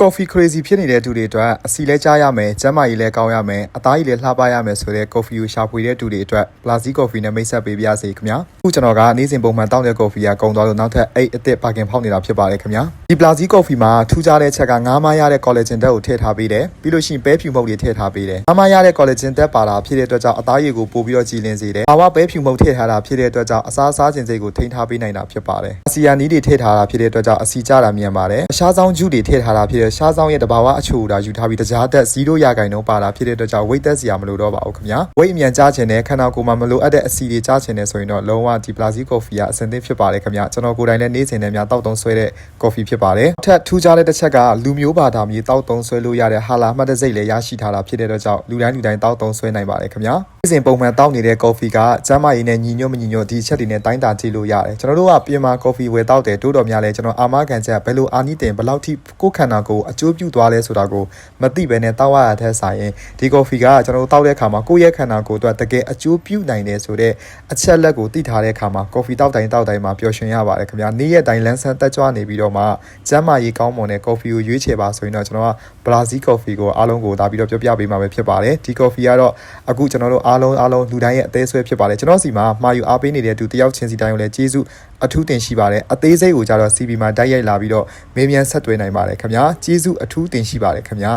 Coffee crazy ဖြစ်နေတဲ့သူတွေအတွက်အစီလဲကြားရမယ်ကျန်းမာရေးလဲကောင်းရမယ်အသားရည်လဲလှပရမယ်ဆိုတဲ့ coffee ကိုရှာဖွေတဲ့သူတွေအတွက် Blazi Coffee နဲ့မိတ်ဆက်ပေးပါရစေခင်ဗျာအခုကျွန်တော်ကနေ့စဉ်ပုံမှန်တောင်းတဲ့ coffee ကကုန်သွားလို့နောက်ထပ်အိတ်အစ်စ်ပါကင်ဖောက်နေတာဖြစ်ပါတယ်ခင်ဗျာဒီ Blazi Coffee မှာထူးခြားတဲ့ချက်ကငါးမရတဲ့ collagen ဓာတ်ကိုထည့်ထားပေးတယ်ပြီးလို့ရှိရင်ပဲဖြူမုတ်တွေထည့်ထားပေးတယ်ငါးမရတဲ့ collagen ဓာတ်ပါတာဖြစ်တဲ့အတွက်ကြောင့်အသားရည်ကိုပို့ပြီးတော့ကြည်လင်စေတယ်ဘာဝပဲဖြူမုတ်ထည့်ထားတာဖြစ်တဲ့အတွက်ကြောင့်အစားခြင်းစိတ်ကိုထိန်းထားပေးနိုင်တာဖြစ်ပါတယ်အစီယာနီးတွေထည့်ထားတာဖြစ်တဲ့အတွက်ကြောင့်အစီကျတာမြန်ပါတယ်အရှားဆောင်ဂျူးတွေထည့်ထားတာဖြစ်တဲ့ရှားဆောင်ရဲ့တဘာဝအချို့ဒါယူထားပြီးတကြားသက်0ရာခိုင်နှုန်းပါတာဖြစ်တဲ့အတွက်ကြောင့် weight သက်စရာမလိုတော့ပါဘူးခင်ဗျာ weight အမြန်ကြားချင်တဲ့ခန္ဓာကိုယ်မှာမလိုအပ်တဲ့အစီတွေကြားချင်တဲ့ဆိုရင်တော့လုံးဝဒီ Blazi Coffee ကအဆင်သင့်ဖြစ်ပါတယ်ခင်ဗျာကျွန်တော်ကိုယ်တိုင်လည်းနေ့စဉ်နဲ့များတောက်သုံးဆွဲတဲ့ coffee ဖြစ်ပါတယ်ထပ်ထူးခြားတဲ့တစ်ချက်ကလူမျိုးဘာသာမျိုးတောက်သုံးဆွဲလို့ရတဲ့ဟာလာမှတ်တစိတ်လည်းရရှိထားတာဖြစ်တဲ့အတွက်ကြောင့်လူတိုင်းတောက်သုံးဆွဲနိုင်ပါတယ်ခင်ဗျာနေ့စဉ်ပုံမှန်တောက်နေတဲ့ coffee ကကျန်းမာရေးနဲ့ညီညွတ်မညီညွတ်ဒီချက်တွေနဲ့တိုင်းတာကြည့်လို့ရတယ်ကျွန်တော်တို့ကပြင်မာ coffee ဝယ်တောက်တယ်တိုးတော်များလဲကျွန်တော်အာမခံချက်ဘယ်လိုအာနိသင်ဘယ်လောက်ထိကိုယ်ခန္ဓာကိုယ်အကျိုးပြုသွားလဲဆိုတာကိုမသိဘဲနဲ့တောက်ရတဲ့ဆိုင်ရင်ဒီ coffee ကကျွန်တော်တို့တောက်တဲ့အခါမှာကိုယ့်ရဲ့ခန္ဓာကိုယ်အတွက်တကယ်အကျိုးပြုနိုင်တယ်ဆိုတဲ့အချက်လက်ကိုသိထားတဲ့အခါမှာ coffee တောက်တိုင်းမှာပျော်ရွှင်ရပါတယ်ခင်ဗျာနေ့ရက်တိုင်းလန်းဆန်းတက်ကြွနေပြီးတော့မှကျန်းမာရေးကောင်းမွန်တဲ့ coffee ကိုရွေးချယ်ပါဆိုရင်တော့ကျွန်တော်က Blazi Coffee ကိုအားလုံးကိုဒါပြီးတော့ပြောပြပေးမှာပဲဖြစ်ပါတယ်ဒီ coffee ကတော့အခုကျွန်တော်တို့အားလုံးလူတိုင်းရဲ့အသေးဆွဲဖြစ်ပါတယ်ကျွန်တော်စီမှာမှာယူအားပေးနေတဲ့သူတယောက်ချင်းစီတိုင်းကိုလည်းကျေးဇူးအထူးတင်ရှိပါတယ်အသေးစိတ်ကိုကြတော့ CB မှာတိုက်ရိုက်လာပြီးတော့မေးမြန်းဆက်သွယ်နိုင်ပါတယ်ခင်ဗျာကျေးဇူးအထူးတင်ရှိပါတယ်ခင်ဗျာ